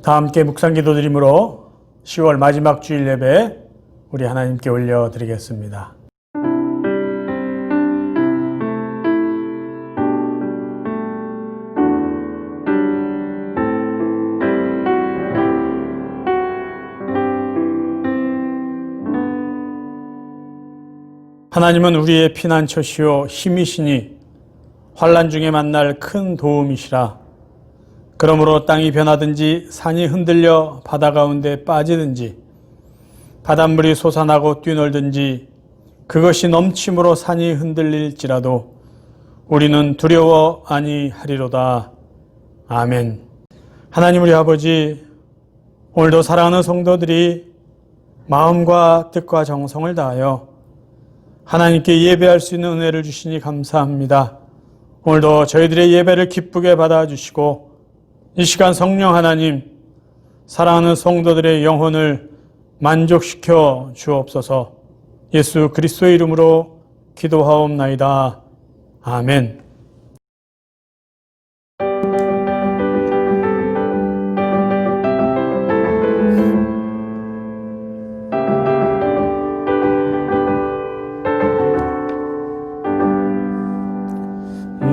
다 함께 묵상 기도드림으로 10월 마지막 주일 예배 우리 하나님께 올려드리겠습니다. 하나님은 우리의 피난처시요 힘이시니 환난 중에 만날 큰 도움이시라. 그러므로 땅이 변하든지 산이 흔들려 바다 가운데 빠지든지 바닷물이 솟아나고 뛰놀든지 그것이 넘침으로 산이 흔들릴지라도 우리는 두려워 아니하리로다. 아멘. 하나님 우리 아버지, 오늘도 사랑하는 성도들이 마음과 뜻과 정성을 다하여 하나님께 예배할 수 있는 은혜를 주시니 감사합니다. 오늘도 저희들의 예배를 기쁘게 받아주시고 이 시간 성령 하나님, 사랑하는 성도들의 영혼을 만족시켜 주옵소서. 예수 그리스도의 이름으로 기도하옵나이다. 아멘.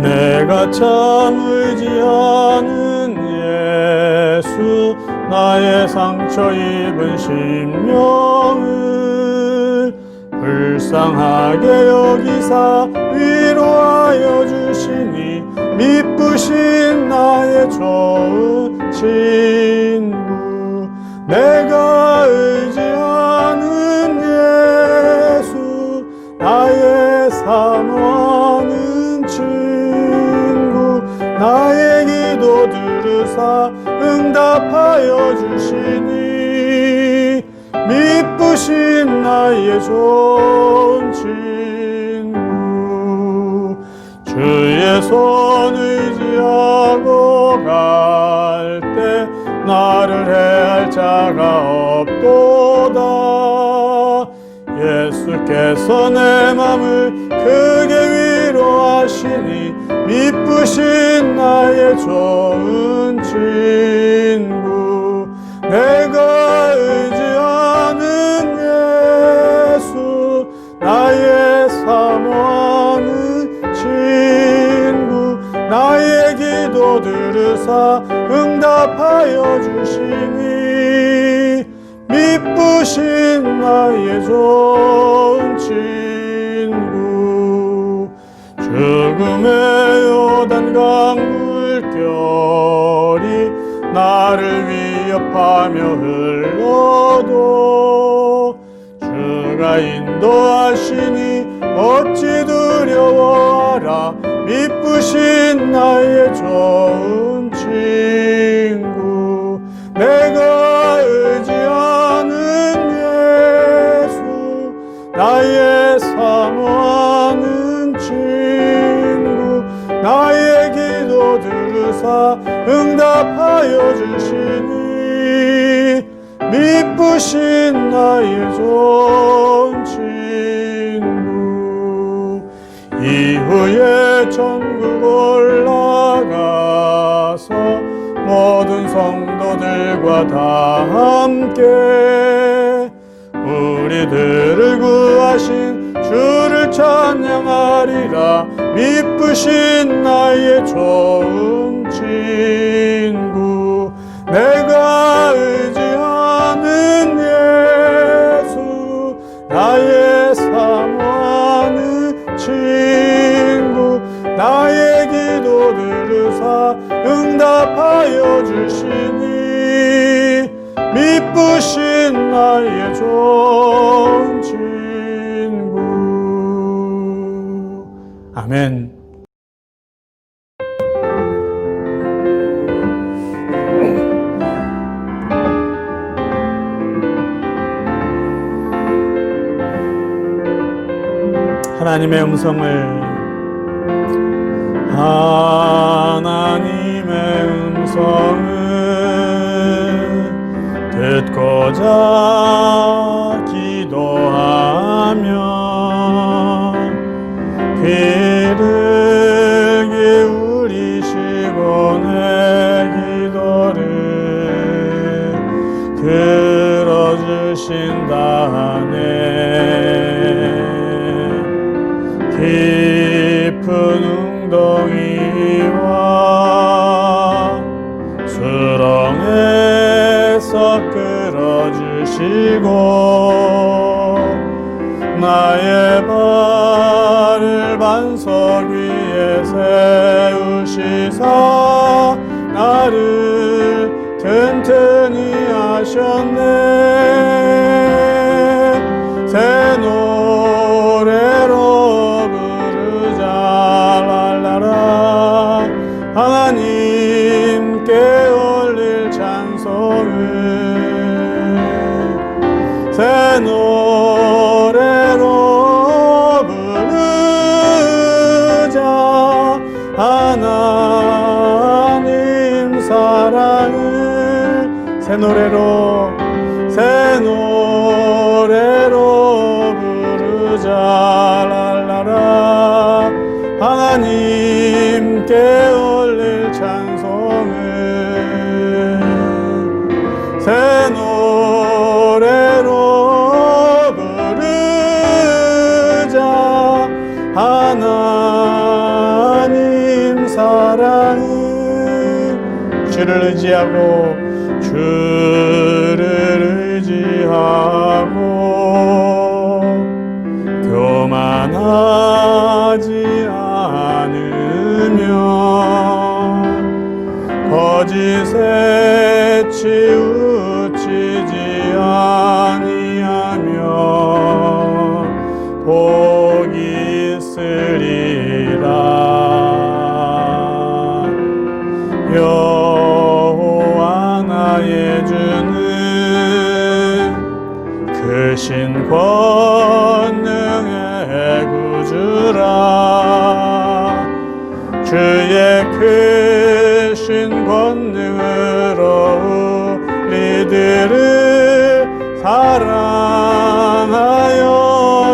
내가 참 의지하는 예수, 나의 상처 입은 심령을 불쌍하게 여기사 위로하여 주시니 미쁘신 나의 좋은 친구. 내가 의지하는 예수, 나의 사모하는 친구. 나의 기도 들으사 응답하여 주시니 미쁘신 나의 좋은 친구. 주의 손 의지하고 갈 때 나를 해할 자가 없도다. 예수께서 내 맘을 크게 위로하시니 미쁘신 나의 좋은 친구. 내가 의지하는 예수, 나의 사모하는 친구. 나의 기도 들으사 응답하여 주시니 미쁘신 나의 좋은 친구. 죽음의 요단강 물결이 나를 위협하며 흘러도 주가 인도하시니 어찌 두려워하라. 미쁘신 나의 좋은 친구. 내가 의지하는 예수, 나의 사모하는 친구. 나의 기도 들으사 응답하여 주시니 미쁘신 나의 좋은 친구. 이후에 천국 올라가서 모든 성도들과 다 함께 우리들을 구하신 주를 찬양하리라. 미쁘신 나의 좋은 친구. 내가 의지하는 예수, 나의 사모하는 친구. 나의 기도 들으사 응답하여 주시니 미쁘신 나의 좋은 친구. 아멘. 하나님의 음성을 하나님의 음성을 듣고자 기도하며 귀를 기울이시고 내 기도를 주신다네. 깊은 웅덩이와 수렁에서 끌어주시고 나의 발을 반석 위에 세우시사 나를 튼튼히 하셨네. 새 노래로 부르자 랄라라. 하나님께 올릴 찬송을 새 노래로 부르자. 하나님 사랑을 새 노래로 부르자 랄라라. 하나님께 올릴 찬송을 새 노래로 부르자. 하나님 사랑을 주를 의지하고 교만하지 않으며 거짓에 치우치지 아니하며 복이 있으리라. 여호와 나의 주는 크신 권능의 구주라. 주의 크신 권능으로 우리들을 사랑하여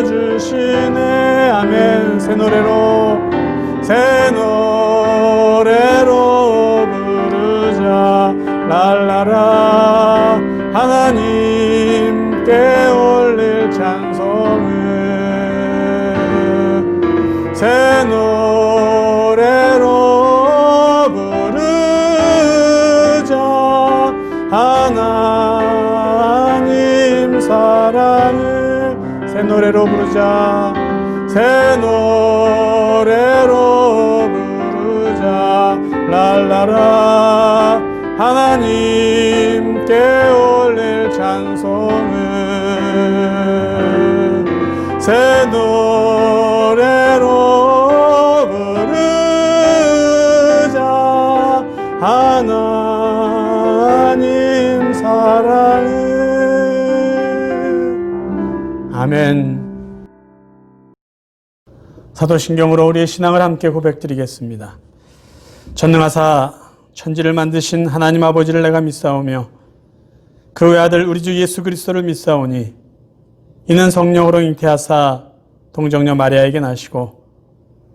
주시네. 아멘. 새 노래로 부르자 랄라라. 하나님께 올릴 찬송을 새 노래로 부르자. 하나님 사랑을 새 노래로 부르자. 새 노래로 부르자 랄라라. 하나님께 올릴 찬송을 새 노래로 부르자. 하나님 사랑을. 아멘. 사도신경으로 우리의 신앙을 함께 고백드리겠습니다. 전능하사 천지를 만드신 하나님 아버지를 내가 믿사오며 그 외아들 우리 주 예수 그리스도를 믿사오니 이는 성령으로 잉태하사 동정녀 마리아에게 나시고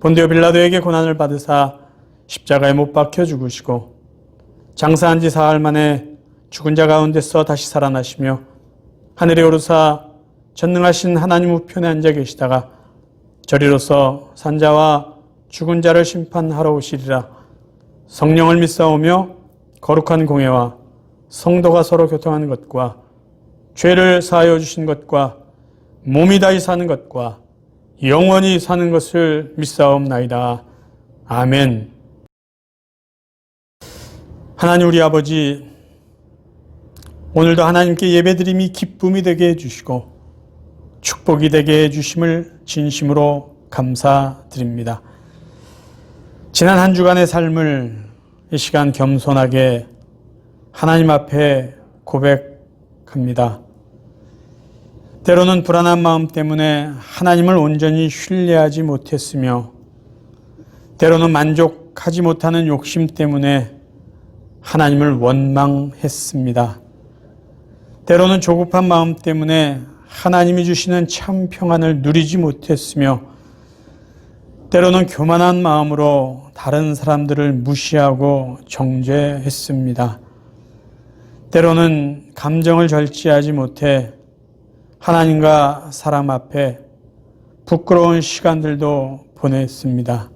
본디오 빌라도에게 고난을 받으사 십자가에 못 박혀 죽으시고 장사한 지 사흘 만에 죽은 자 가운데서 다시 살아나시며 하늘에 오르사 전능하신 하나님 우편에 앉아 계시다가 저리로서 산자와 죽은 자를 심판하러 오시리라. 성령을 믿사오며 거룩한 공회와 성도가 서로 교통하는 것과 죄를 사하여 주신 것과 몸이 다시 사는 것과 영원히 사는 것을 믿사옵나이다. 아멘. 하나님 우리 아버지, 오늘도 하나님께 예배드림이 기쁨이 되게 해주시고 축복이 되게 해주심을 진심으로 감사드립니다. 지난 한 주간의 삶을 이 시간 겸손하게 하나님 앞에 고백합니다. 때로는 불안한 마음 때문에 하나님을 온전히 신뢰하지 못했으며 때로는 만족하지 못하는 욕심 때문에 하나님을 원망했습니다. 때로는 조급한 마음 때문에 하나님이 주시는 참 평안을 누리지 못했으며 때로는 교만한 마음으로 다른 사람들을 무시하고 정죄했습니다. 때로는 감정을 절제하지 못해 하나님과 사람 앞에 부끄러운 시간들도 보냈습니다.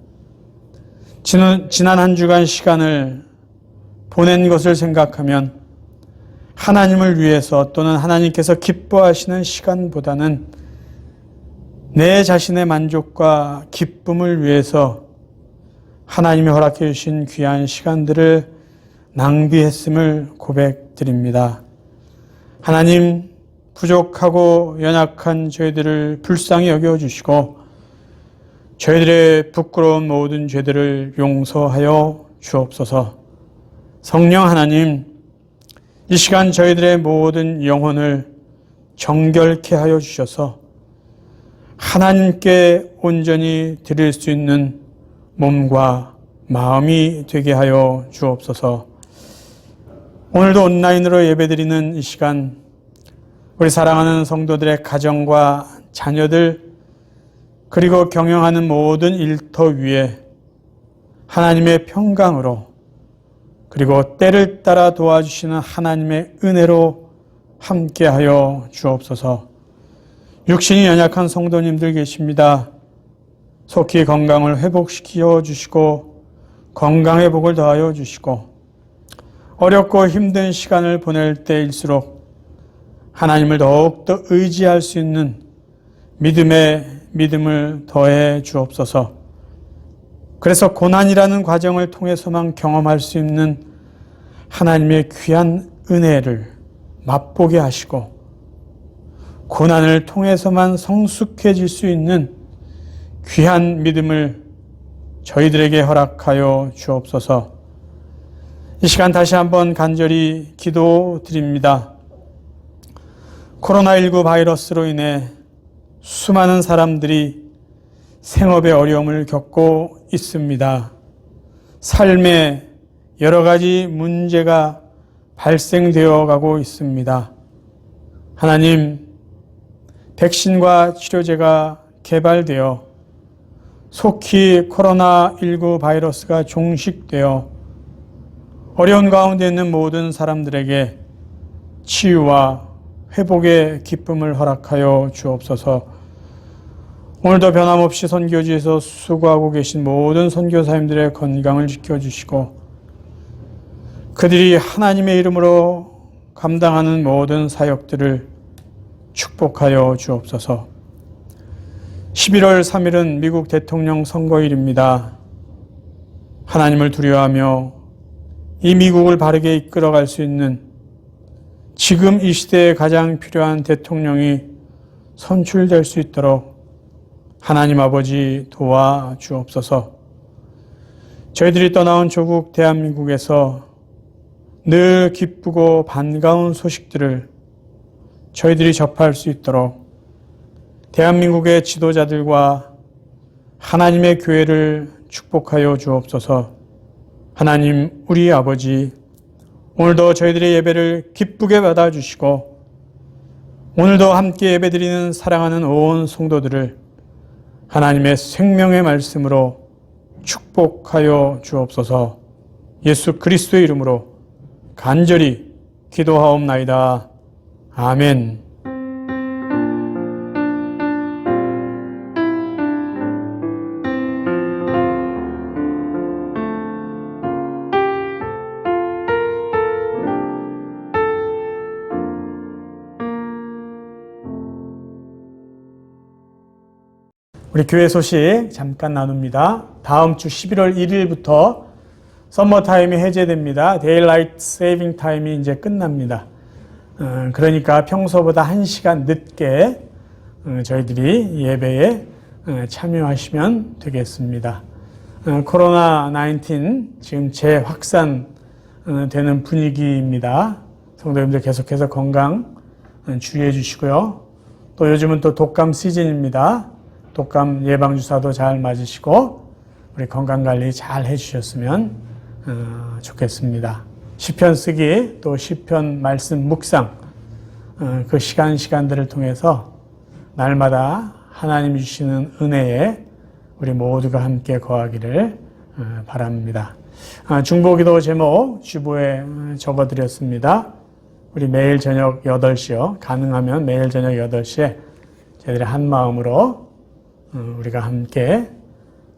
지난 한 주간 시간을 보낸 것을 생각하면 하나님을 위해서 또는 하나님께서 기뻐하시는 시간보다는 내 자신의 만족과 기쁨을 위해서 하나님이 허락해 주신 귀한 시간들을 낭비했음을 고백드립니다. 하나님, 부족하고 연약한 저희들을 불쌍히 여겨주시고 저희들의 부끄러운 모든 죄들을 용서하여 주옵소서. 성령 하나님, 이 시간 저희들의 모든 영혼을 정결케 하여 주셔서 하나님께 온전히 드릴 수 있는 몸과 마음이 되게 하여 주옵소서. 오늘도 온라인으로 예배드리는 이 시간, 우리 사랑하는 성도들의 가정과 자녀들, 그리고 경영하는 모든 일터 위에 하나님의 평강으로, 그리고 때를 따라 도와주시는 하나님의 은혜로 함께하여 주옵소서. 육신이 연약한 성도님들 계십니다. 속히 건강을 회복시켜 주시고 건강의 복을 더하여 주시고 어렵고 힘든 시간을 보낼 때일수록 하나님을 더욱더 의지할 수 있는 믿음을 더해 주옵소서. 그래서 고난이라는 과정을 통해서만 경험할 수 있는 하나님의 귀한 은혜를 맛보게 하시고 고난을 통해서만 성숙해질 수 있는 귀한 믿음을 저희들에게 허락하여 주옵소서. 이 시간 다시 한번 간절히 기도드립니다. 코로나19 바이러스로 인해 수많은 사람들이 생업의 어려움을 겪고 있습니다. 삶에 여러 가지 문제가 발생되어 가고 있습니다. 하나님, 백신과 치료제가 개발되어 속히 코로나19 바이러스가 종식되어 어려운 가운데 있는 모든 사람들에게 치유와 회복의 기쁨을 허락하여 주옵소서. 오늘도 변함없이 선교지에서 수고하고 계신 모든 선교사님들의 건강을 지켜주시고 그들이 하나님의 이름으로 감당하는 모든 사역들을 축복하여 주옵소서. 11월 3일은 미국 대통령 선거일입니다. 하나님을 두려워하며 이 미국을 바르게 이끌어갈 수 있는 지금 이 시대에 가장 필요한 대통령이 선출될 수 있도록 하나님 아버지 도와주옵소서. 저희들이 떠나온 조국 대한민국에서 늘 기쁘고 반가운 소식들을 저희들이 접할 수 있도록 대한민국의 지도자들과 하나님의 교회를 축복하여 주옵소서. 하나님, 우리 아버지, 오늘도 저희들의 예배를 기쁘게 받아주시고 오늘도 함께 예배드리는 사랑하는 온 성도들을 하나님의 생명의 말씀으로 축복하여 주옵소서. 예수 그리스도의 이름으로 간절히 기도하옵나이다. 아멘. 우리 교회 소식 잠깐 나눕니다. 다음 주 11월 1일부터 서머 타임이 해제됩니다. 데일라이트 세이빙 타임이 이제 끝납니다. 그러니까 평소보다 1시간 늦게 저희들이 예배에 참여하시면 되겠습니다. 코로나 19 지금 재확산되는 분위기입니다. 성도님들 계속해서 건강 주의해 주시고요. 또 요즘은 또 독감 시즌입니다. 독감 예방주사도 잘 맞으시고 우리 건강관리 잘 해주셨으면 좋겠습니다. 시편 쓰기 또 시편 말씀 묵상 그 시간들을 통해서 날마다 하나님 주시는 은혜에 우리 모두가 함께 거하기를 바랍니다. 중보기도 제목 주보에 적어드렸습니다. 우리 매일 저녁 8시요. 가능하면 매일 저녁 8시에 저희들이 한 마음으로 우리가 함께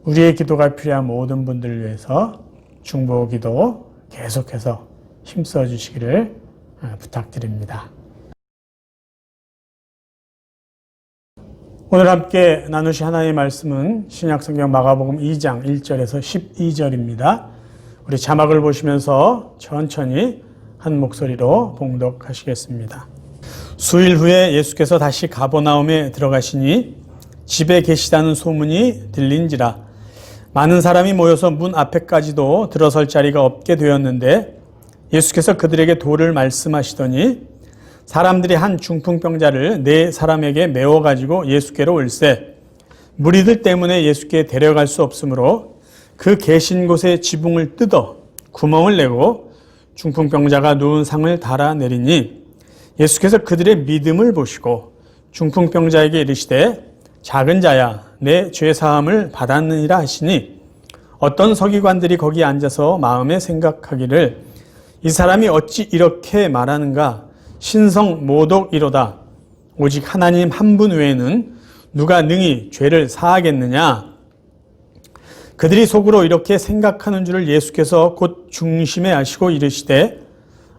우리의 기도가 필요한 모든 분들을 위해서 중보 기도 계속해서 힘써 주시기를 부탁드립니다. 오늘 함께 나누실 하나님의 말씀은 신약성경 마가복음 2장 1절에서 12절입니다. 우리 자막을 보시면서 천천히 한 목소리로 봉독하시겠습니다. 수일 후에 예수께서 다시 가버나움에 들어가시니 집에 계시다는 소문이 들린지라 많은 사람이 모여서 문 앞에까지도 들어설 자리가 없게 되었는데 예수께서 그들에게 도를 말씀하시더니 사람들이 한 중풍병자를 네 사람에게 메워가지고 예수께로 올세 무리들 때문에 예수께 데려갈 수 없으므로 그 계신 곳에 지붕을 뜯어 구멍을 내고 중풍병자가 누운 상을 달아내리니 예수께서 그들의 믿음을 보시고 중풍병자에게 이르시되 작은 자야 내 죄사함을 받았느니라 하시니 어떤 서기관들이 거기 앉아서 마음에 생각하기를 이 사람이 어찌 이렇게 말하는가 신성 모독이로다 오직 하나님 한 분 외에는 누가 능히 죄를 사하겠느냐. 그들이 속으로 이렇게 생각하는 줄을 예수께서 곧 중심에 아시고 이르시되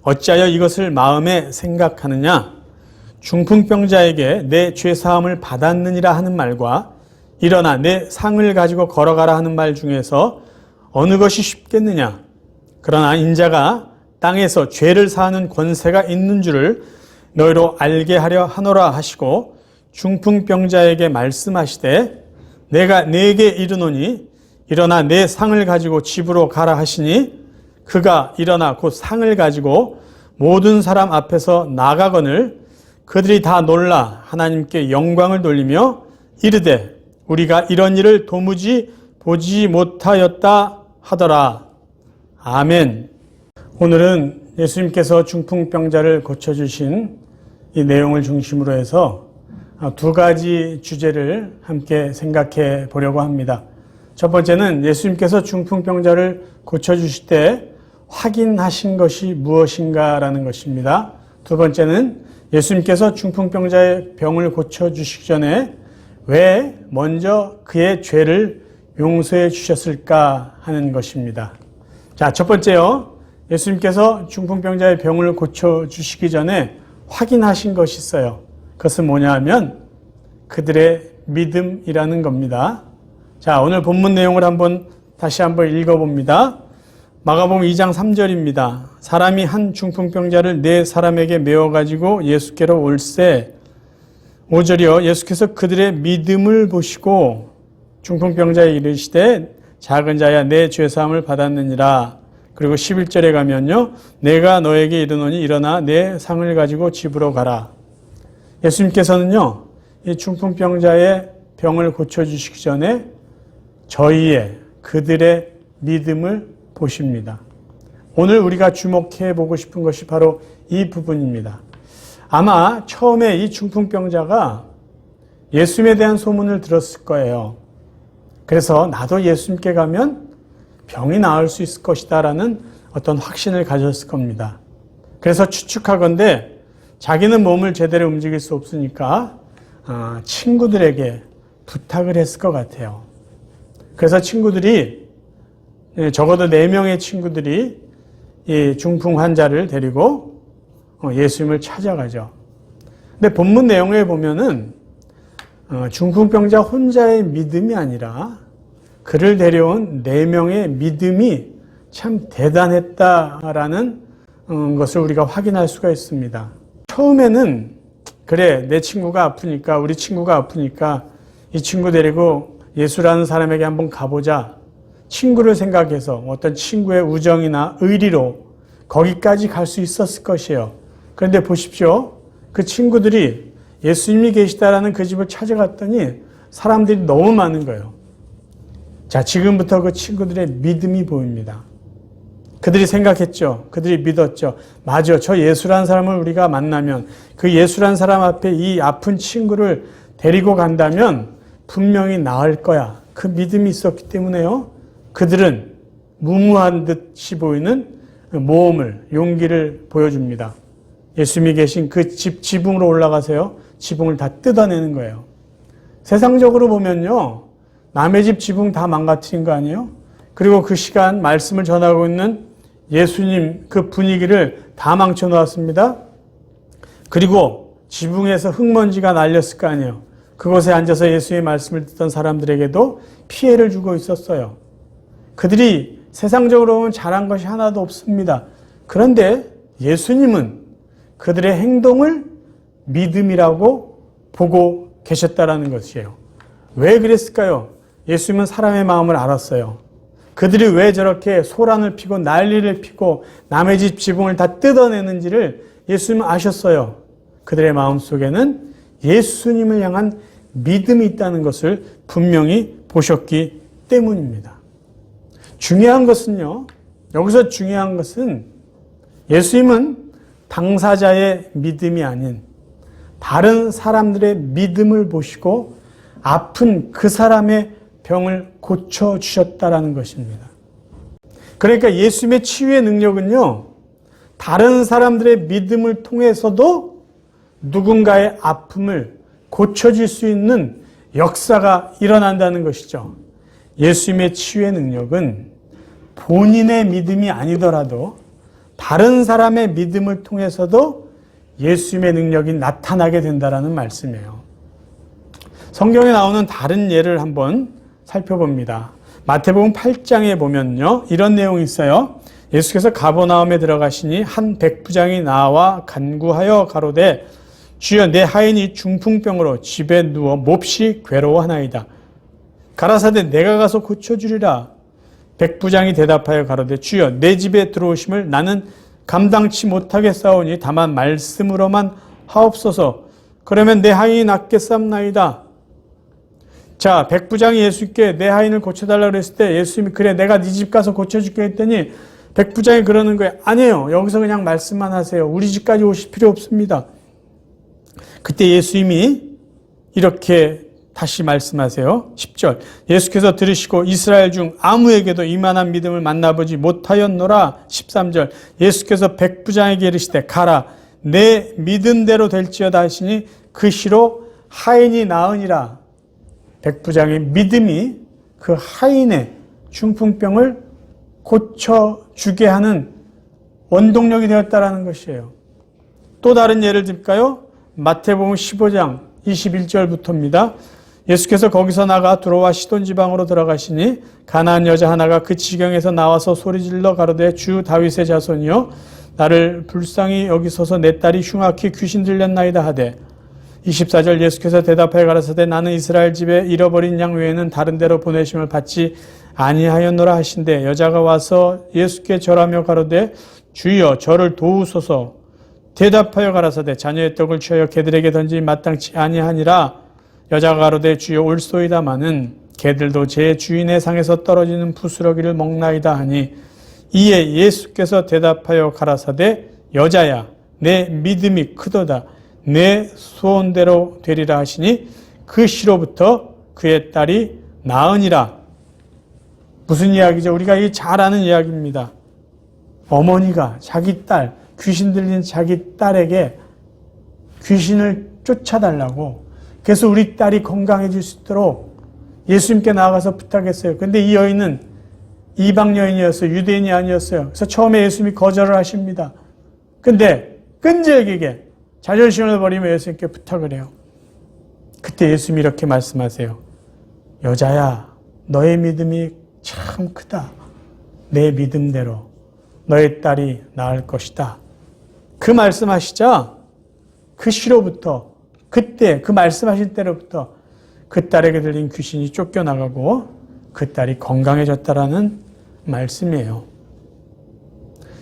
어찌하여 이것을 마음에 생각하느냐. 중풍병자에게 내 죄사함을 받았느니라 하는 말과 일어나 내 상을 가지고 걸어가라 하는 말 중에서 어느 것이 쉽겠느냐. 그러나 인자가 땅에서 죄를 사하는 권세가 있는 줄을 너희로 알게 하려 하노라 하시고 중풍병자에게 말씀하시되 내가 네게 이르노니 일어나 내 상을 가지고 집으로 가라 하시니 그가 일어나 곧 상을 가지고 모든 사람 앞에서 나가거늘 그들이 다 놀라 하나님께 영광을 돌리며 이르되 우리가 이런 일을 도무지 보지 못하였다 하더라. 아멘. 오늘은 예수님께서 중풍병자를 고쳐주신 이 내용을 중심으로 해서 두 가지 주제를 함께 생각해 보려고 합니다. 첫 번째는 예수님께서 중풍병자를 고쳐주실 때 확인하신 것이 무엇인가라는 것입니다. 두 번째는 예수님께서 중풍병자의 병을 고쳐주시기 전에 왜 먼저 그의 죄를 용서해 주셨을까 하는 것입니다. 자, 첫 번째요. 예수님께서 중풍병자의 병을 고쳐주시기 전에 확인하신 것이 있어요. 그것은 뭐냐 하면 그들의 믿음이라는 겁니다. 자, 오늘 본문 내용을 다시 한번 읽어봅니다. 마가복음 2장 3절입니다. 사람이 한 중풍병자를 네 사람에게 메워가지고 예수께로 올세 5절이요. 예수께서 그들의 믿음을 보시고 중풍병자에 이르시되 작은 자야 내 죄사함을 받았느니라. 그리고 11절에 가면요. 내가 너에게 이르노니 일어나 내 상을 가지고 집으로 가라. 예수님께서는요. 이 중풍병자의 병을 고쳐주시기 전에 그들의 믿음을 보십니다. 오늘 우리가 주목해 보고 싶은 것이 바로 이 부분입니다. 아마 처음에 이 중풍병자가 예수님에 대한 소문을 들었을 거예요. 그래서 나도 예수님께 가면 병이 나을 수 있을 것이다 라는 어떤 확신을 가졌을 겁니다. 그래서 추측하건대 자기는 몸을 제대로 움직일 수 없으니까 친구들에게 부탁을 했을 것 같아요. 그래서 친구들이 적어도 4명의 친구들이 이 중풍 환자를 데리고 예수님을 찾아가죠. 근데 본문 내용에 보면은 중풍병자 혼자의 믿음이 아니라 그를 데려온 4명의 믿음이 참 대단했다라는 것을 우리가 확인할 수가 있습니다. 처음에는 그래 내 친구가 아프니까 우리 친구가 아프니까 이 친구 데리고 예수라는 사람에게 한번 가보자. 친구를 생각해서 어떤 친구의 우정이나 의리로 거기까지 갈 수 있었을 것이에요. 그런데 보십시오. 그 친구들이 예수님이 계시다라는 그 집을 찾아갔더니 사람들이 너무 많은 거예요. 자, 지금부터 그 친구들의 믿음이 보입니다. 그들이 생각했죠. 그들이 믿었죠. 맞아. 저 예수라는 사람을 우리가 만나면 그 예수라는 사람 앞에 이 아픈 친구를 데리고 간다면 분명히 나을 거야. 그 믿음이 있었기 때문에요. 그들은 무모한 듯이 보이는 모험을, 용기를 보여줍니다. 예수님이 계신 그 지붕으로 올라가세요. 지붕을 다 뜯어내는 거예요. 세상적으로 보면요, 남의 집 지붕 다 망가뜨린 거 아니에요? 그리고 그 시간 말씀을 전하고 있는 예수님 그 분위기를 다 망쳐 놓았습니다. 그리고 지붕에서 흙먼지가 날렸을 거 아니에요. 그곳에 앉아서 예수의 말씀을 듣던 사람들에게도 피해를 주고 있었어요. 그들이 세상적으로 보면 잘한 것이 하나도 없습니다. 그런데 예수님은 그들의 행동을 믿음이라고 보고 계셨다라는 것이에요. 왜 그랬을까요? 예수님은 사람의 마음을 알았어요. 그들이 왜 저렇게 소란을 피고 난리를 피고 남의 집 지붕을 다 뜯어내는지를 예수님은 아셨어요. 그들의 마음 속에는 예수님을 향한 믿음이 있다는 것을 분명히 보셨기 때문입니다. 중요한 것은요, 여기서 중요한 것은 예수님은 당사자의 믿음이 아닌 다른 사람들의 믿음을 보시고 아픈 그 사람의 병을 고쳐주셨다라는 것입니다. 그러니까 예수님의 치유의 능력은요, 다른 사람들의 믿음을 통해서도 누군가의 아픔을 고쳐줄 수 있는 역사가 일어난다는 것이죠. 예수님의 치유의 능력은 본인의 믿음이 아니더라도 다른 사람의 믿음을 통해서도 예수님의 능력이 나타나게 된다는 말씀이에요. 성경에 나오는 다른 예를 한번 살펴봅니다. 마태복음 8장에 보면요, 이런 내용이 있어요. 예수께서 가버나움에 들어가시니 한 백부장이 나와 간구하여 가로되 주여 내 하인이 중풍병으로 집에 누워 몹시 괴로워하나이다. 가라사대 내가 가서 고쳐주리라. 백부장이 대답하여 가로되 주여 내 집에 들어오심을 나는 감당치 못하겠사오니 다만 말씀으로만 하옵소서. 그러면 내 하인이 낫겠사옵나이다. 자, 백부장이 예수께 내 하인을 고쳐달라고 그랬을 때 예수님이 그래 내가 네 집 가서 고쳐줄게 했더니 백부장이 그러는 거예요. 아니에요. 여기서 그냥 말씀만 하세요. 우리 집까지 오실 필요 없습니다. 그때 예수님이 이렇게 다시 말씀하세요. 10절 예수께서 들으시고 이스라엘 중 아무에게도 이만한 믿음을 만나보지 못하였노라. 13절 예수께서 백부장에게 이르시되 가라 내 믿음대로 될지어다 하시니 그 시로 하인이 나으니라. 백부장의 믿음이 그 하인의 중풍병을 고쳐주게 하는 원동력이 되었다는 것이에요. 또 다른 예를 들까요? 마태복음 15장 21절부터입니다. 예수께서 거기서 나가 두로와 시돈 지방으로 들어가시니 가나안 여자 하나가 그 지경에서 나와서 소리질러 가로되 주 다윗의 자손이여 나를 불쌍히 여기소서 내 딸이 흉악히 귀신 들렸나이다 하되 24절 예수께서 대답하여 가라사대 나는 이스라엘 집에 잃어버린 양 외에는 다른 데로 보내심을 받지 아니하였노라 하신대 여자가 와서 예수께 절하며 가로되 주여 저를 도우소서. 대답하여 가라사대 자녀의 떡을 취하여 개들에게 던지기 마땅치 아니하니라. 여자가 가로되 주여 올소이다마는 개들도 제 주인의 상에서 떨어지는 부스러기를 먹나이다 하니 이에 예수께서 대답하여 가라사대 여자야 내 믿음이 크도다 내 소원대로 되리라 하시니 그 시로부터 그의 딸이 나으니라. 무슨 이야기죠? 우리가 이 잘 아는 이야기입니다. 어머니가 자기 딸, 귀신 들린 자기 딸에게 귀신을 쫓아달라고 그래서 우리 딸이 건강해질 수 있도록 예수님께 나아가서 부탁했어요. 그런데 이 여인은 이방 여인이었어요. 유대인이 아니었어요. 그래서 처음에 예수님이 거절을 하십니다. 그런데 끈질기게 자존심을 버리며 예수님께 부탁을 해요. 그때 예수님이 이렇게 말씀하세요. 여자야, 너의 믿음이 참 크다. 내 믿음대로 너의 딸이 나을 것이다. 그 말씀하시자 그 시로부터 그때 그 말씀하신 때로부터 그 딸에게 들린 귀신이 쫓겨나가고 그 딸이 건강해졌다라는 말씀이에요.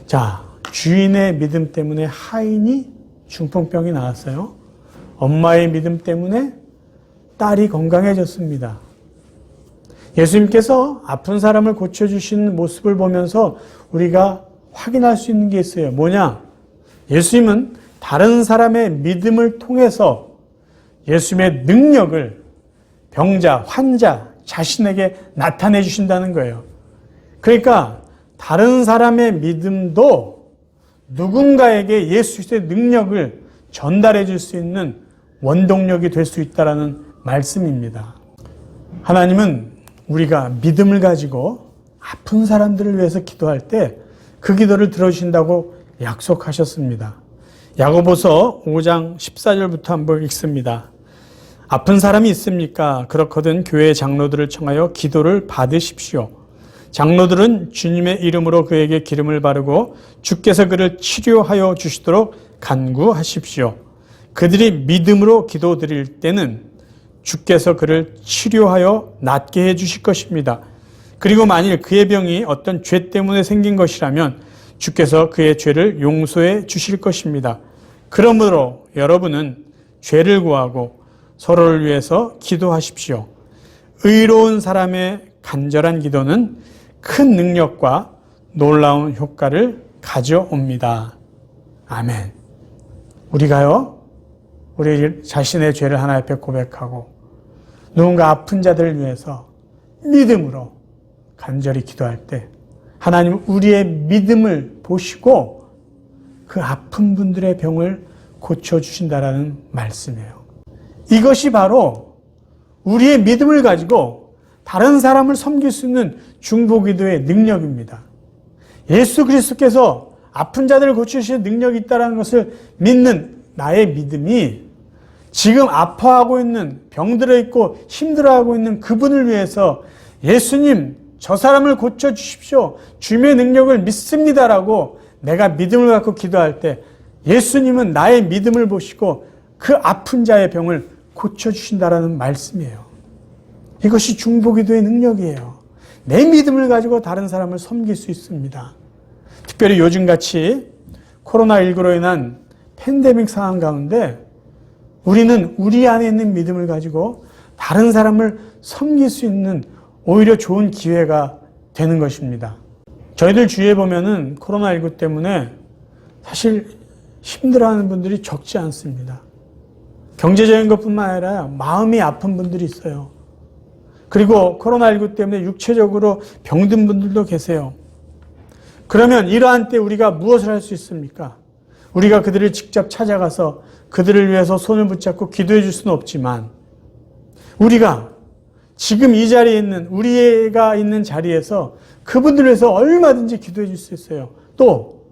자, 주인의 믿음 때문에 하인이 중풍병이 나왔어요. 엄마의 믿음 때문에 딸이 건강해졌습니다. 예수님께서 아픈 사람을 고쳐주시는 모습을 보면서 우리가 확인할 수 있는 게 있어요. 뭐냐? 예수님은 다른 사람의 믿음을 통해서 예수님의 능력을 병자, 환자, 자신에게 나타내 주신다는 거예요. 그러니까 다른 사람의 믿음도 누군가에게 예수 그리스도의 능력을 전달해 줄 수 있는 원동력이 될 수 있다는 말씀입니다. 하나님은 우리가 믿음을 가지고 아픈 사람들을 위해서 기도할 때 그 기도를 들어주신다고 약속하셨습니다. 야고보서 5장 14절부터 한번 읽습니다. 아픈 사람이 있습니까? 그렇거든 교회 장로들을 청하여 기도를 받으십시오. 장로들은 주님의 이름으로 그에게 기름을 바르고 주께서 그를 치료하여 주시도록 간구하십시오. 그들이 믿음으로 기도드릴 때는 주께서 그를 치료하여 낫게 해 주실 것입니다. 그리고 만일 그의 병이 어떤 죄 때문에 생긴 것이라면 주께서 그의 죄를 용서해 주실 것입니다. 그러므로 여러분은 죄를 구하고 서로를 위해서 기도하십시오. 의로운 사람의 간절한 기도는 큰 능력과 놀라운 효과를 가져옵니다. 아멘. 우리가요, 우리 자신의 죄를 하나님 앞에 고백하고 누군가 아픈 자들을 위해서 믿음으로 간절히 기도할 때 하나님은 우리의 믿음을 보시고 그 아픈 분들의 병을 고쳐주신다라는 말씀이에요. 이것이 바로 우리의 믿음을 가지고 다른 사람을 섬길 수 있는 중보기도의 능력입니다. 예수 그리스도께서 아픈 자들을 고치시는 능력이 있다는 것을 믿는 나의 믿음이 지금 아파하고 있는, 병들어 있고 힘들어하고 있는 그분을 위해서 예수님 저 사람을 고쳐주십시오. 주님의 능력을 믿습니다라고 내가 믿음을 갖고 기도할 때 예수님은 나의 믿음을 보시고 그 아픈 자의 병을 고쳐주신다라는 말씀이에요. 이것이 중보기도의 능력이에요. 내 믿음을 가지고 다른 사람을 섬길 수 있습니다. 특별히 요즘같이 코로나19로 인한 팬데믹 상황 가운데 우리는 우리 안에 있는 믿음을 가지고 다른 사람을 섬길 수 있는 오히려 좋은 기회가 되는 것입니다. 저희들 주위에 보면은 코로나19 때문에 사실 힘들어하는 분들이 적지 않습니다. 경제적인 것뿐만 아니라 마음이 아픈 분들이 있어요. 그리고 코로나19 때문에 육체적으로 병든 분들도 계세요. 그러면 이러한 때 우리가 무엇을 할 수 있습니까? 우리가 그들을 직접 찾아가서 그들을 위해서 손을 붙잡고 기도해 줄 수는 없지만 우리가 지금 이 자리에 있는 우리가 있는 자리에서 그분들을 위해서 얼마든지 기도해 줄 수 있어요. 또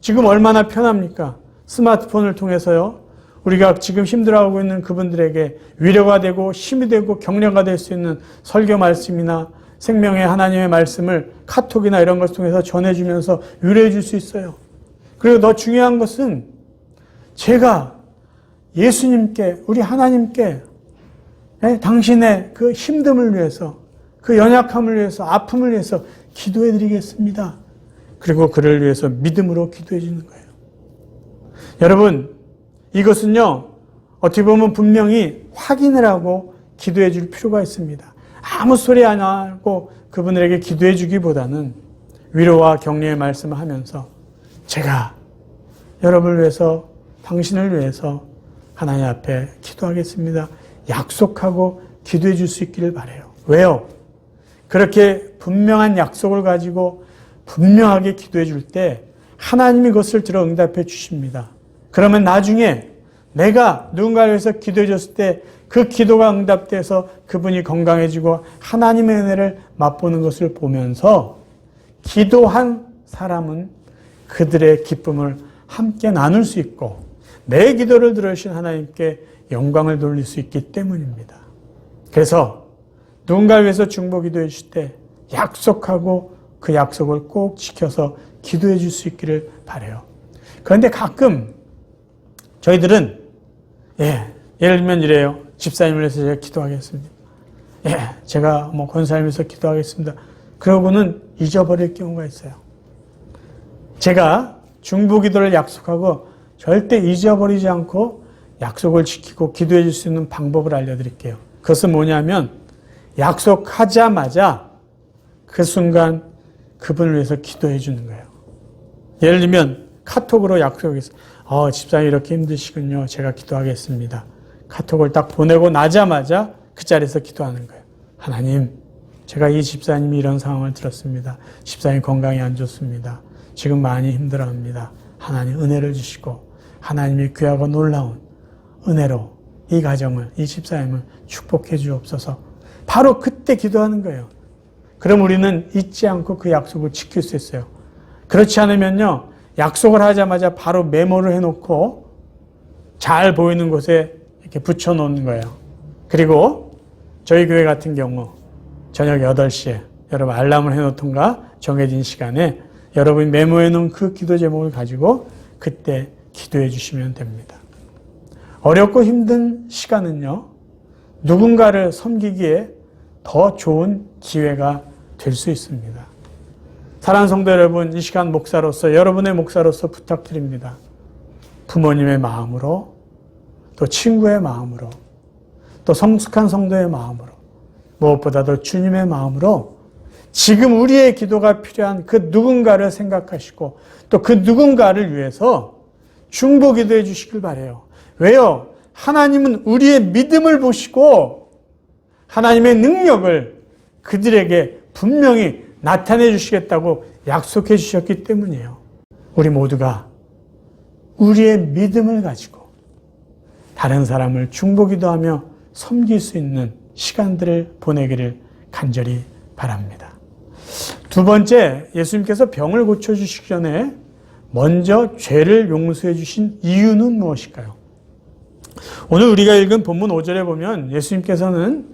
지금 얼마나 편합니까? 스마트폰을 통해서요. 우리가 지금 힘들어하고 있는 그분들에게 위로가 되고 힘이 되고 격려가 될 수 있는 설교 말씀이나 생명의 하나님의 말씀을 카톡이나 이런 것을 통해서 전해주면서 위로해 줄 수 있어요. 그리고 더 중요한 것은 제가 예수님께, 우리 하나님께 당신의 그 힘듦을 위해서, 그 연약함을 위해서, 아픔을 위해서 기도해 드리겠습니다. 그리고 그를 위해서 믿음으로 기도해 주는 거예요. 여러분, 이것은요, 어떻게 보면 분명히 확인을 하고 기도해 줄 필요가 있습니다. 아무 소리 안 하고 그분들에게 기도해 주기보다는 위로와 격려의 말씀을 하면서 제가 여러분을 위해서, 당신을 위해서 하나님 앞에 기도하겠습니다. 약속하고 기도해 줄 수 있기를 바라요. 왜요? 그렇게 분명한 약속을 가지고 분명하게 기도해 줄 때 하나님이 그것을 들어 응답해 주십니다. 그러면 나중에 내가 누군가를 위해서 기도해 줬을 때 그 기도가 응답돼서 그분이 건강해지고 하나님의 은혜를 맛보는 것을 보면서 기도한 사람은 그들의 기쁨을 함께 나눌 수 있고 내 기도를 들으신 하나님께 영광을 돌릴 수 있기 때문입니다. 그래서 누군가를 위해서 중보 기도해 주실 때 약속하고 그 약속을 꼭 지켜서 기도해 줄 수 있기를 바라요. 그런데 가끔 저희들은 예를 들면 이래요. 집사님을 위해서 제가 기도하겠습니다. 제가 권사님을 위해서 기도하겠습니다. 그러고는 잊어버릴 경우가 있어요. 제가 중보 기도를 약속하고 절대 잊어버리지 않고 약속을 지키고 기도해 줄 수 있는 방법을 알려드릴게요. 그것은 뭐냐면 약속하자마자 그 순간 그분을 위해서 기도해 주는 거예요. 예를 들면 카톡으로 약속했어요. 집사님 이렇게 힘드시군요. 제가 기도하겠습니다. 카톡을 딱 보내고 나자마자 그 자리에서 기도하는 거예요. 하나님, 제가 이 집사님이 이런 상황을 들었습니다. 집사님 건강이 안 좋습니다. 지금 많이 힘들어합니다. 하나님 은혜를 주시고 하나님의 귀하고 놀라운 은혜로 이 가정을, 이 집사님을 축복해 주옵소서. 바로 그때 기도하는 거예요. 그럼 우리는 잊지 않고 그 약속을 지킬 수 있어요. 그렇지 않으면요, 약속을 하자마자 바로 메모를 해놓고 잘 보이는 곳에 이렇게 붙여놓는 거예요. 그리고 저희 교회 같은 경우 저녁 8시에 여러분 알람을 해놓던가 정해진 시간에 여러분이 메모해놓은 그 기도 제목을 가지고 그때 기도해 주시면 됩니다. 어렵고 힘든 시간은요, 누군가를 섬기기에 더 좋은 기회가 될 수 있습니다. 사랑하는 성도 여러분, 이 시간 목사로서, 여러분의 목사로서 부탁드립니다. 부모님의 마음으로, 또 친구의 마음으로, 또 성숙한 성도의 마음으로, 무엇보다도 주님의 마음으로 지금 우리의 기도가 필요한 그 누군가를 생각하시고 또 그 누군가를 위해서 중보 기도해 주시길 바라요. 왜요? 하나님은 우리의 믿음을 보시고 하나님의 능력을 그들에게 분명히 나타내 주시겠다고 약속해 주셨기 때문이에요. 우리 모두가 우리의 믿음을 가지고 다른 사람을 중보 기도하며 섬길 수 있는 시간들을 보내기를 간절히 바랍니다. 두 번째, 예수님께서 병을 고쳐주시기 전에 먼저 죄를 용서해 주신 이유는 무엇일까요? 오늘 우리가 읽은 본문 5절에 보면 예수님께서는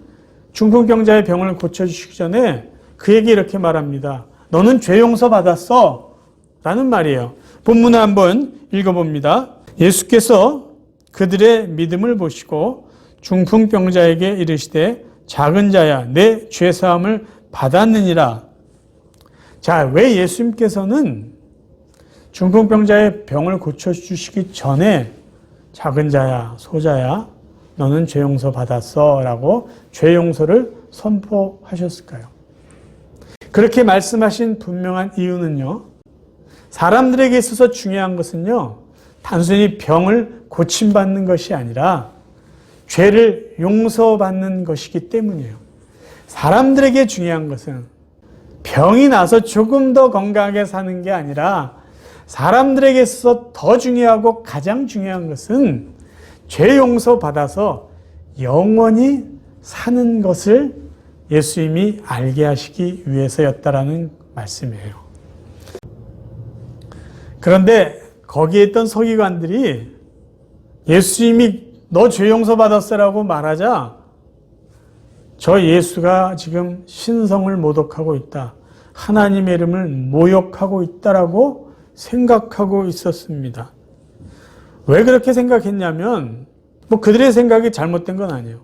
중풍병자의 병을 고쳐주시기 전에 그에게 이렇게 말합니다. 너는 죄 용서 받았어 라는 말이에요. 본문을 한번 읽어봅니다. 예수께서 그들의 믿음을 보시고 중풍병자에게 이르시되 작은 자야 내 죄사함을 받았느니라. 자, 왜 예수님께서는 중풍병자의 병을 고쳐주시기 전에 작은 자야, 소자야, 너는 죄 용서 받았어 라고 죄 용서를 선포하셨을까요? 그렇게 말씀하신 분명한 이유는요, 사람들에게 있어서 중요한 것은요, 단순히 병을 고침받는 것이 아니라 죄를 용서받는 것이기 때문이에요. 사람들에게 중요한 것은 병이 나서 조금 더 건강하게 사는 게 아니라 사람들에게 있어서 더 중요하고 가장 중요한 것은 죄 용서받아서 영원히 사는 것을 예수님이 알게 하시기 위해서였다라는 말씀이에요. 그런데 거기에 있던 서기관들이 예수님이 너 죄 용서받았어라고 말하자 저 예수가 지금 신성을 모독하고 있다, 하나님의 이름을 모욕하고 있다라고 생각하고 있었습니다. 왜 그렇게 생각했냐면 그들의 생각이 잘못된 건 아니에요.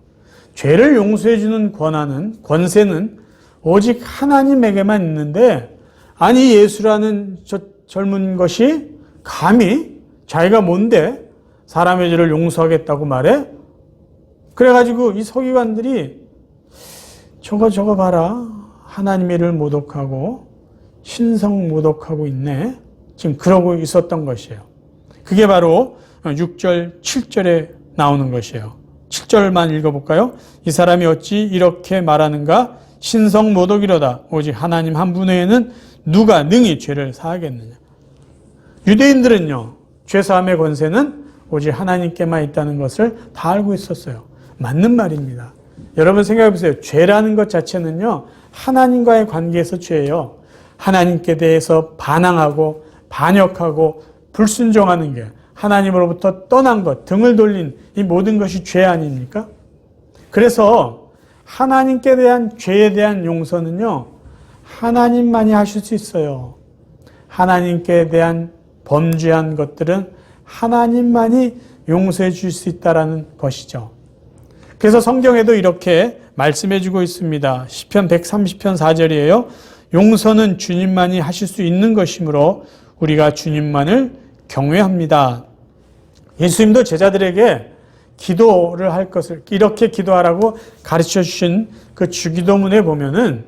죄를 용서해 주는 권세는 오직 하나님에게만 있는데, 아니 예수라는 저 젊은 것이 감히 자기가 뭔데 사람의 죄를 용서하겠다고 말해? 그래가지고 이 서기관들이 저거 봐라, 하나님의 일을 모독하고 신성 모독하고 있네, 지금 그러고 있었던 것이에요. 그게 바로 6절, 7절에 나오는 것이에요. 7절만 읽어볼까요? 이 사람이 어찌 이렇게 말하는가? 신성 모독이로다. 오직 하나님 한 분 외에는 누가 능히 죄를 사하겠느냐. 유대인들은요, 죄사함의 권세는 오직 하나님께만 있다는 것을 다 알고 있었어요. 맞는 말입니다. 여러분 생각해 보세요. 죄라는 것 자체는요, 하나님과의 관계에서 죄예요. 하나님께 대해서 반항하고 반역하고 불순종하는 게, 하나님으로부터 떠난 것, 등을 돌린 이 모든 것이 죄 아닙니까? 그래서 하나님께 대한 죄에 대한 용서는요, 하나님만이 하실 수 있어요. 하나님께 대한 범죄한 것들은 하나님만이 용서해 줄 수 있다는 것이죠. 그래서 성경에도 이렇게 말씀해 주고 있습니다. 시편 130편 4절이에요. 용서는 주님만이 하실 수 있는 것이므로 우리가 주님만을 경외합니다. 예수님도 제자들에게 기도를 할 것을 이렇게 기도하라고 가르쳐 주신 그 주기도문에 보면은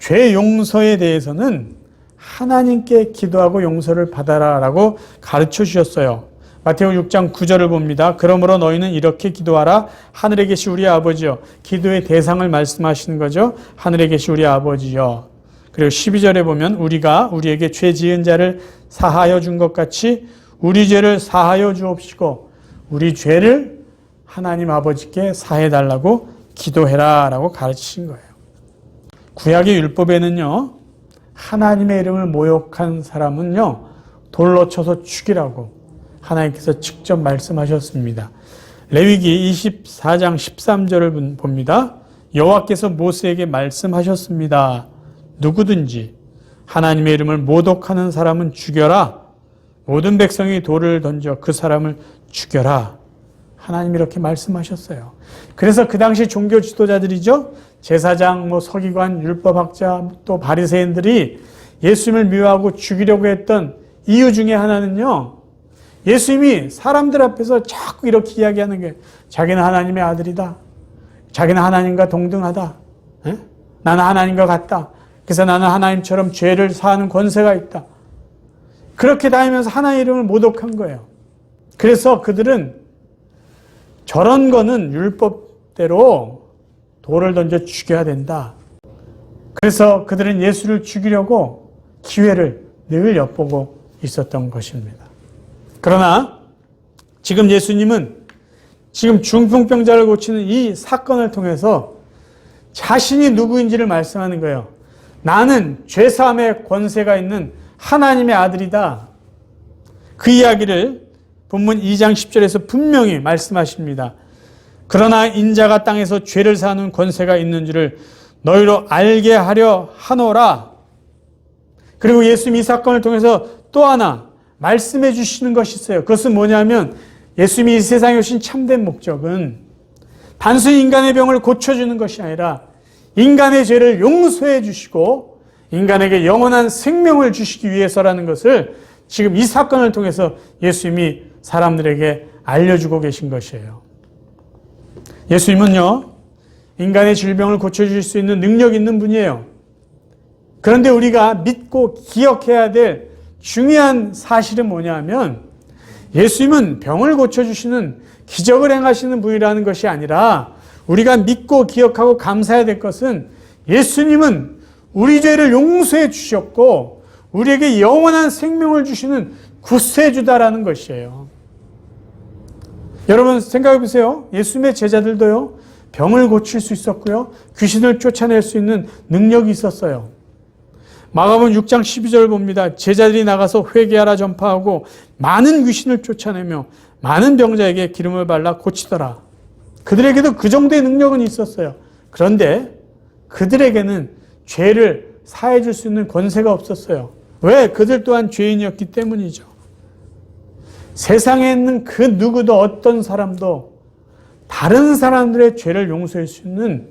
죄 용서에 대해서는 하나님께 기도하고 용서를 받아라라고 가르쳐 주셨어요. 마태오 6장 9절을 봅니다. 그러므로 너희는 이렇게 기도하라. 하늘에 계신 우리 아버지여. 기도의 대상을 말씀하시는 거죠. 하늘에 계신 우리 아버지여. 그리고 12절에 보면 우리가 우리에게 죄 지은 자를 사하여 준 것 같이 우리 죄를 사하여 주옵시고 우리 죄를 하나님 아버지께 사해달라고 기도해라 라고 가르치신 거예요. 구약의 율법에는요, 하나님의 이름을 모욕한 사람은요, 돌로 쳐서 죽이라고 하나님께서 직접 말씀하셨습니다. 레위기 24장 13절을 봅니다. 여호와께서 모세에게 말씀하셨습니다. 누구든지 하나님의 이름을 모독하는 사람은 죽여라. 모든 백성이 돌을 던져 그 사람을 죽여라. 하나님이 이렇게 말씀하셨어요. 그래서 그 당시 종교 지도자들이죠. 제사장, 서기관, 율법학자, 또 바리새인들이 예수님을 미워하고 죽이려고 했던 이유 중에 하나는요, 예수님이 사람들 앞에서 자꾸 이렇게 이야기하는 게 자기는 하나님의 아들이다. 자기는 하나님과 동등하다. 에? 나는 하나님과 같다. 그래서 나는 하나님처럼 죄를 사하는 권세가 있다. 그렇게 다니면서 하나님의 이름을 모독한 거예요. 그래서 그들은 저런 거는 율법대로 돌을 던져 죽여야 된다. 그래서 그들은 예수를 죽이려고 기회를 늘 엿보고 있었던 것입니다. 그러나 지금 예수님은 지금 중풍병자를 고치는 이 사건을 통해서 자신이 누구인지를 말씀하는 거예요. 나는 죄사함의 권세가 있는 하나님의 아들이다. 그 이야기를 본문 2장 10절에서 분명히 말씀하십니다. 그러나 인자가 땅에서 죄를 사하는 권세가 있는 줄을 너희로 알게 하려 하노라. 그리고 예수님 이 사건을 통해서 또 하나 말씀해 주시는 것이 있어요. 그것은 뭐냐면 예수님이 이 세상에 오신 참된 목적은 단순히 인간의 병을 고쳐주는 것이 아니라 인간의 죄를 용서해 주시고 인간에게 영원한 생명을 주시기 위해서라는 것을 지금 이 사건을 통해서 예수님이 사람들에게 알려주고 계신 것이에요. 예수님은요, 인간의 질병을 고쳐줄 수 있는 능력 있는 분이에요. 그런데 우리가 믿고 기억해야 될 중요한 사실은 뭐냐면 예수님은 병을 고쳐주시는 기적을 행하시는 분이라는 것이 아니라 우리가 믿고 기억하고 감사해야 될 것은 예수님은 우리 죄를 용서해 주셨고 우리에게 영원한 생명을 주시는 구세주다라는 것이에요. 여러분 생각해 보세요. 예수님의 제자들도요, 병을 고칠 수 있었고요, 귀신을 쫓아낼 수 있는 능력이 있었어요. 마가복음 6장 12절 봅니다. 제자들이 나가서 회개하라 전파하고 많은 귀신을 쫓아내며 많은 병자에게 기름을 발라 고치더라. 그들에게도 그 정도의 능력은 있었어요. 그런데 그들에게는 죄를 사해 줄 수 있는 권세가 없었어요. 왜? 그들 또한 죄인이었기 때문이죠. 세상에 있는 그 누구도 어떤 사람도 다른 사람들의 죄를 용서할 수 있는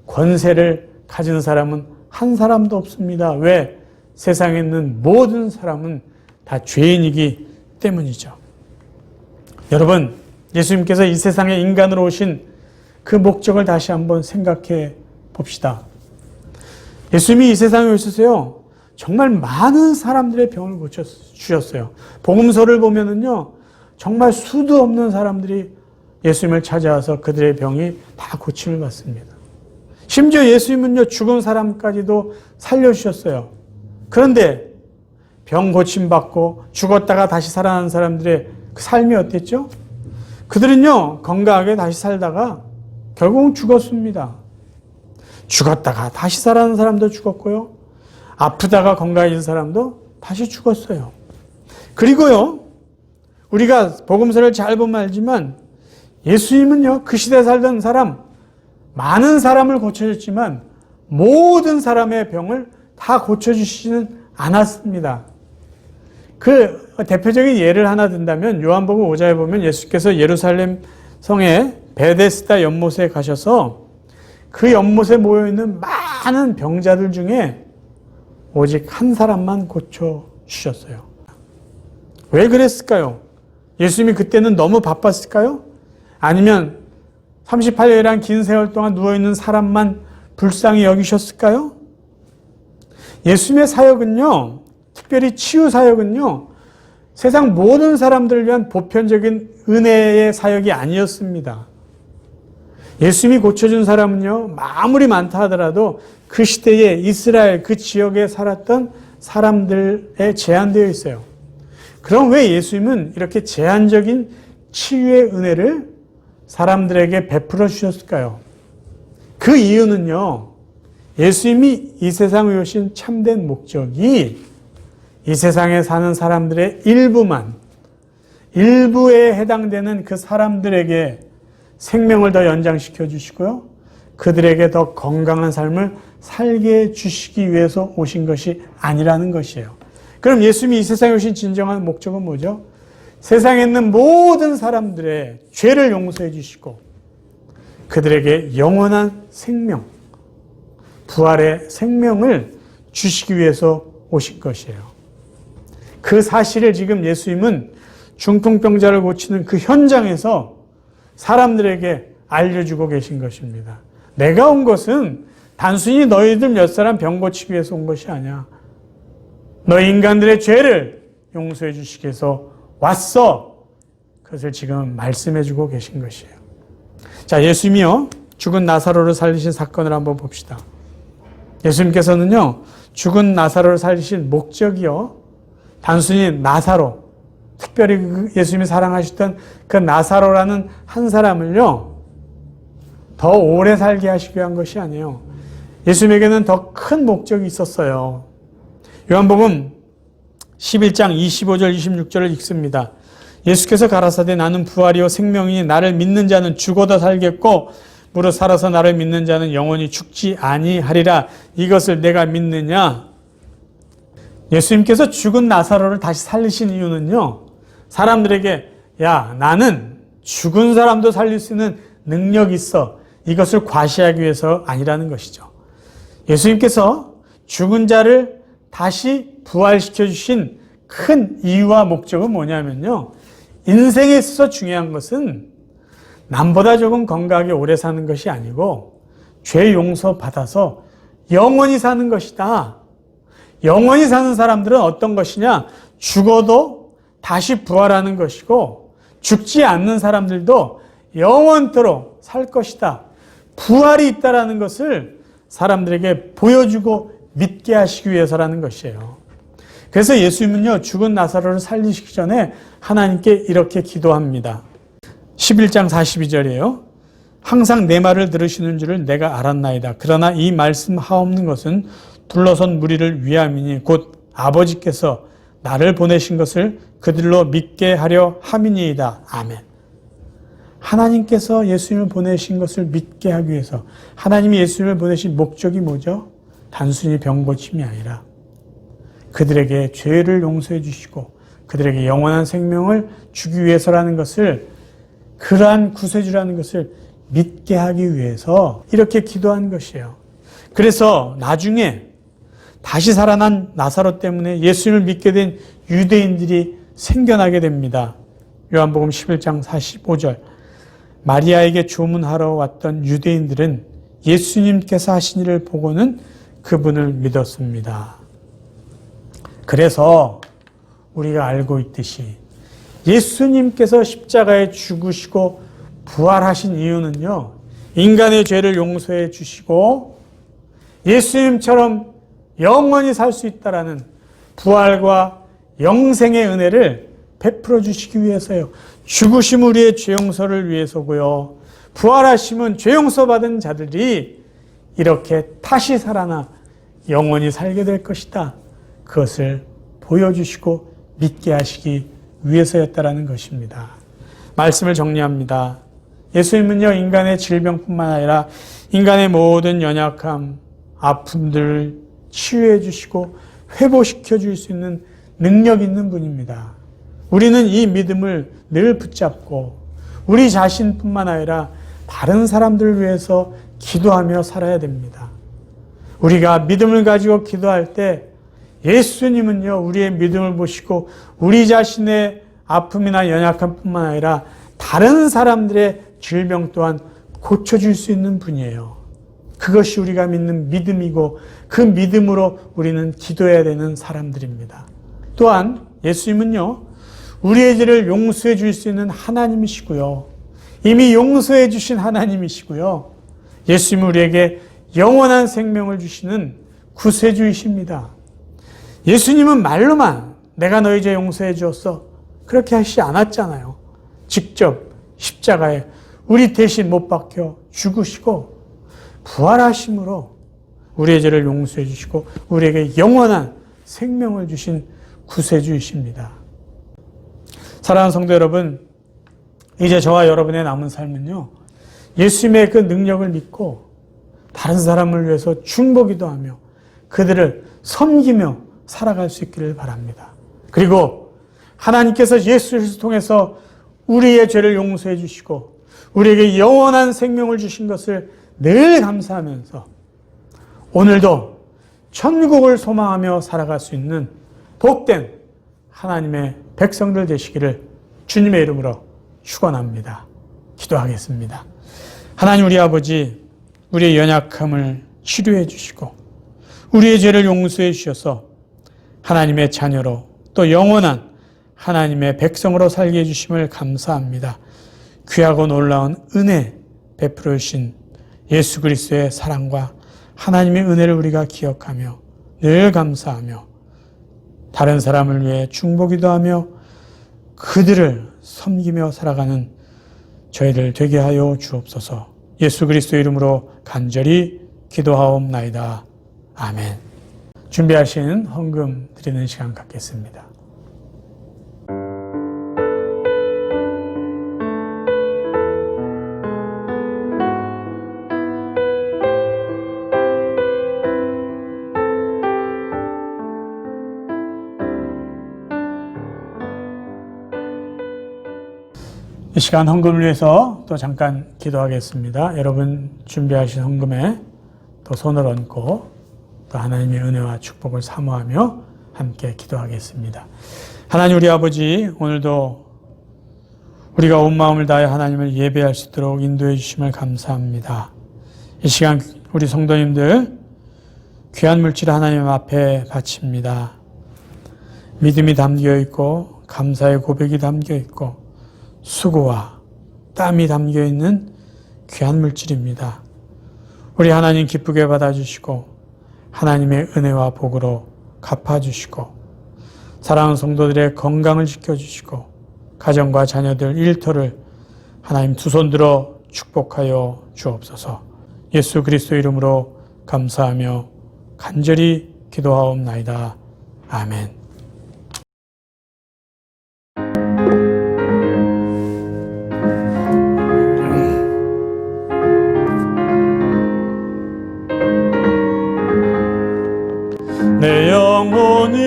권세를 가진 사람은 한 사람도 없습니다. 왜? 세상에 있는 모든 사람은 다 죄인이기 때문이죠. 여러분, 예수님께서 이 세상에 인간으로 오신 그 목적을 다시 한번 생각해 봅시다. 예수님이 이 세상에 오셔서요, 정말 많은 사람들의 병을 고쳐주셨어요. 복음서를 보면은요, 정말 수도 없는 사람들이 예수님을 찾아와서 그들의 병이 다 고침을 받습니다. 심지어 예수님은요, 죽은 사람까지도 살려주셨어요. 그런데 병 고침받고 죽었다가 다시 살아난 사람들의 그 삶이 어땠죠? 그들은요, 건강하게 다시 살다가 결국은 죽었습니다. 죽었다가 다시 살아난 사람도 죽었고요, 아프다가 건강해진 사람도 다시 죽었어요. 그리고요, 우리가 복음서를 잘 보면 알지만 예수님은요, 그 시대에 살던 사람, 많은 사람을 고쳐줬지만 모든 사람의 병을 다 고쳐주시지는 않았습니다. 그 대표적인 예를 하나 든다면 요한복음 5장에 보면 예수께서 예루살렘 성의 베데스다 연못에 가셔서 그 연못에 모여있는 많은 병자들 중에 오직 한 사람만 고쳐주셨어요. 왜 그랬을까요? 예수님이 그때는 너무 바빴을까요? 아니면 38년이란 긴 세월 동안 누워있는 사람만 불쌍히 여기셨을까요? 예수님의 사역은요, 특별히 치유 사역은요, 세상 모든 사람들을 위한 보편적인 은혜의 사역이 아니었습니다. 예수님이 고쳐준 사람은요, 아무리 많다 하더라도 그 시대에 이스라엘 그 지역에 살았던 사람들에 제한되어 있어요. 그럼 왜 예수님은 이렇게 제한적인 치유의 은혜를 사람들에게 베풀어 주셨을까요? 그 이유는요, 예수님이 이 세상에 오신 참된 목적이 이 세상에 사는 사람들의 일부에 해당되는 그 사람들에게 생명을 더 연장시켜 주시고요, 그들에게 더 건강한 삶을 살게 해 주시기 위해서 오신 것이 아니라는 것이에요. 그럼 예수님이 이 세상에 오신 진정한 목적은 뭐죠? 세상에 있는 모든 사람들의 죄를 용서해 주시고 그들에게 영원한 생명, 부활의 생명을 주시기 위해서 오신 것이에요. 그 사실을 지금 예수님은 중풍병자를 고치는 그 현장에서 사람들에게 알려주고 계신 것입니다. 내가 온 것은 단순히 너희들 몇 사람 병 고치기 위해서 온 것이 아니야. 너희 인간들의 죄를 용서해 주시기 위해서 왔어. 그것을 지금 말씀해 주고 계신 것이에요. 자, 예수님이요, 죽은 나사로를 살리신 사건을 한번 봅시다. 예수님께서는요, 죽은 나사로를 살리신 목적이요, 단순히 나사로, 특별히 예수님이 사랑하셨던 그 나사로라는 한 사람을요, 더 오래 살게 하시기 위한 것이 아니에요. 예수님에게는 더 큰 목적이 있었어요. 요한복음 11장 25절 26절을 읽습니다. 예수께서 가라사대 나는 부활이요 생명이니 나를 믿는 자는 죽어도 살겠고 무릇 살아서 나를 믿는 자는 영원히 죽지 아니하리라. 이것을 내가 믿느냐? 예수님께서 죽은 나사로를 다시 살리신 이유는요, 사람들에게 야, 나는 죽은 사람도 살릴 수 있는 능력이 있어, 이것을 과시하기 위해서 아니라는 것이죠. 예수님께서 죽은 자를 다시 부활시켜 주신 큰 이유와 목적은 뭐냐면요, 인생에 있어서 중요한 것은 남보다 조금 건강하게 오래 사는 것이 아니고 죄 용서 받아서 영원히 사는 것이다. 영원히 사는 사람들은 어떤 것이냐? 죽어도 다시 부활하는 것이고 죽지 않는 사람들도 영원토록 살 것이다. 부활이 있다라는 것을 사람들에게 보여주고 믿게 하시기 위해서라는 것이에요. 그래서 예수님은요, 죽은 나사로를 살리시기 전에 하나님께 이렇게 기도합니다. 11장 42절이에요. 항상 내 말을 들으시는 줄을 내가 알았나이다. 그러나 이 말씀 하옵는 것은 둘러선 무리를 위함이니 곧 아버지께서 나를 보내신 것을 그들로 믿게 하려 함이니이다. 아멘. 하나님께서 예수님을 보내신 것을 믿게 하기 위해서, 하나님이 예수님을 보내신 목적이 뭐죠? 단순히 병 고침이 아니라 그들에게 죄를 용서해 주시고 그들에게 영원한 생명을 주기 위해서라는 것을, 그러한 구세주라는 것을 믿게 하기 위해서 이렇게 기도한 것이에요. 그래서 나중에 다시 살아난 나사로 때문에 예수님을 믿게 된 유대인들이 생겨나게 됩니다. 요한복음 11장 45절. 마리아에게 조문하러 왔던 유대인들은 예수님께서 하신 일을 보고는 그분을 믿었습니다. 그래서 우리가 알고 있듯이 예수님께서 십자가에 죽으시고 부활하신 이유는요, 인간의 죄를 용서해 주시고 예수님처럼 영원히 살 수 있다라는 부활과 영생의 은혜를 베풀어 주시기 위해서요. 죽으심 우리의 죄 용서를 위해서고요, 부활하심은 죄 용서 받은 자들이 이렇게 다시 살아나 영원히 살게 될 것이다. 그것을 보여주시고 믿게 하시기 위해서였다라는 것입니다. 말씀을 정리합니다. 예수님은요, 인간의 질병뿐만 아니라 인간의 모든 연약함, 아픔들을 치유해 주시고 회복시켜 줄 수 있는 능력 있는 분입니다. 우리는 이 믿음을 늘 붙잡고 우리 자신뿐만 아니라 다른 사람들을 위해서 기도하며 살아야 됩니다. 우리가 믿음을 가지고 기도할 때 예수님은요, 우리의 믿음을 보시고 우리 자신의 아픔이나 연약함뿐만 아니라 다른 사람들의 질병 또한 고쳐줄 수 있는 분이에요. 그것이 우리가 믿는 믿음이고 그 믿음으로 우리는 기도해야 되는 사람들입니다. 또한 예수님은요, 우리의 죄를 용서해 줄 수 있는 하나님이시고요, 이미 용서해 주신 하나님이시고요, 예수님은 우리에게 영원한 생명을 주시는 구세주이십니다. 예수님은 말로만 내가 너희 죄 용서해 주었어. 그렇게 하시지 않았잖아요. 직접 십자가에 우리 대신 못 박혀 죽으시고 부활하심으로 우리의 죄를 용서해 주시고 우리에게 영원한 생명을 주신 구세주이십니다. 사랑하는 성도 여러분, 이제 저와 여러분의 남은 삶은요, 예수님의 그 능력을 믿고 다른 사람을 위해서 중보기도 하며 그들을 섬기며 살아갈 수 있기를 바랍니다. 그리고 하나님께서 예수 그리스도를 통해서 우리의 죄를 용서해 주시고 우리에게 영원한 생명을 주신 것을 늘 감사하면서 오늘도 천국을 소망하며 살아갈 수 있는 복된 하나님의 백성들 되시기를 주님의 이름으로 축원합니다. 기도하겠습니다. 하나님 우리 아버지, 우리의 연약함을 치료해 주시고 우리의 죄를 용서해 주셔서 하나님의 자녀로 또 영원한 하나님의 백성으로 살게 해주심을 감사합니다. 귀하고 놀라운 은혜 베풀어 주신 예수 그리스도의 사랑과 하나님의 은혜를 우리가 기억하며 늘 감사하며 다른 사람을 위해 중보기도 하며 그들을 섬기며 살아가는 저희들 되게 하여 주옵소서. 예수 그리스도 이름으로 간절히 기도하옵나이다. 아멘. 준비하신 헌금 드리는 시간 갖겠습니다. 이 시간 헌금을 위해서 또 잠깐 기도하겠습니다. 여러분 준비하신 헌금에 또 손을 얹고 또 하나님의 은혜와 축복을 사모하며 함께 기도하겠습니다. 하나님 우리 아버지, 오늘도 우리가 온 마음을 다해 하나님을 예배할 수 있도록 인도해 주심을 감사합니다. 이 시간 우리 성도님들 귀한 물질 하나님 앞에 바칩니다. 믿음이 담겨 있고 감사의 고백이 담겨 있고 수고와 땀이 담겨 있는 귀한 물질입니다. 우리 하나님 기쁘게 받아주시고 하나님의 은혜와 복으로 갚아주시고 사랑하는 성도들의 건강을 지켜주시고 가정과 자녀들 일터를 하나님 두 손 들어 축복하여 주옵소서. 예수 그리스도 이름으로 감사하며 간절히 기도하옵나이다. 아멘. 내 영혼이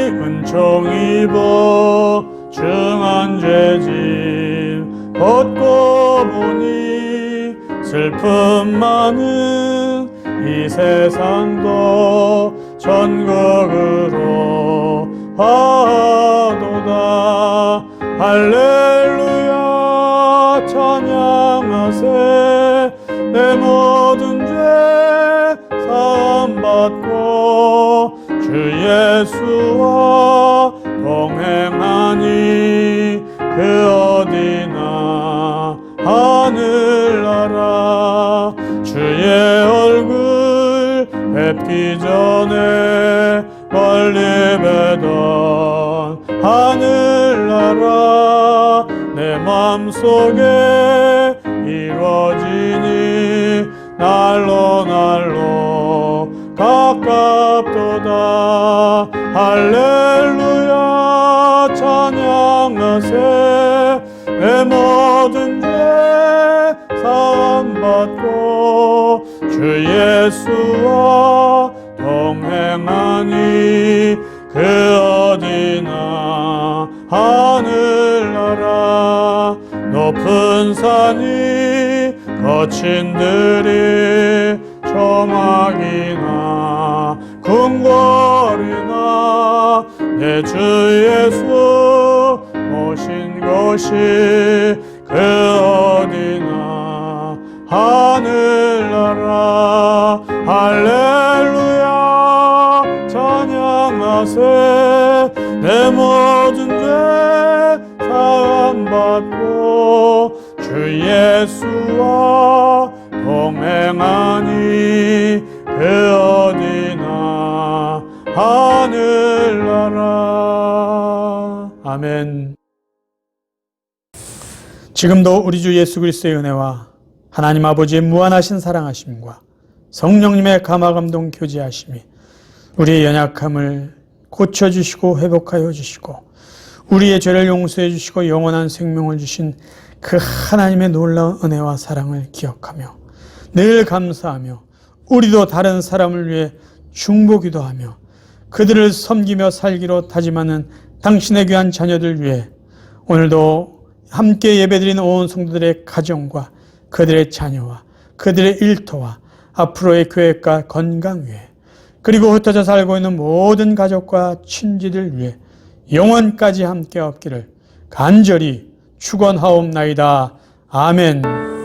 은총 입어 중한 죄짐 벗고 보니 슬픔 많은 이 세상도 천국으로 하도다. 할렐루야 찬양하세. 내 모든 죄 사함받고 주 예수와 동행하니 그 어디나 하늘나라. 주의 얼굴 뵙기 전에 멀리 뵈던 하늘나라. 내 맘속에 이루어지니 날로 날로 가깝도다. 할렐루야 찬양하세. 내 모든 죄 사함받고 주 예수와 동행하니 그 어디나 하늘나라. 높은 산이 거친 들이 조막이나 궁궐이나 내 주 예수 오신 곳이 그 어디나 하늘나라. 할렐루야 찬양하세. 내 모든 죄 사함받고 주 예수와 동행하니 그 어디나 하늘나라. 아멘. 지금도 우리 주 예수 그리스도의 은혜와 하나님 아버지의 무한하신 사랑하심과 성령님의 감화감동 교제하심이 우리의 연약함을 고쳐주시고 회복하여 주시고 우리의 죄를 용서해 주시고 영원한 생명을 주신 그 하나님의 놀라운 은혜와 사랑을 기억하며 늘 감사하며 우리도 다른 사람을 위해 중보기도하며 그들을 섬기며 살기로 다짐하는 당신의 귀한 자녀들 위해 오늘도 함께 예배드리는 온 성도들의 가정과 그들의 자녀와 그들의 일터와 앞으로의 계획과 건강 위해 그리고 흩어져 살고 있는 모든 가족과 친지들 위해 영원까지 함께 없기를 간절히 축원하옵나이다. 아멘.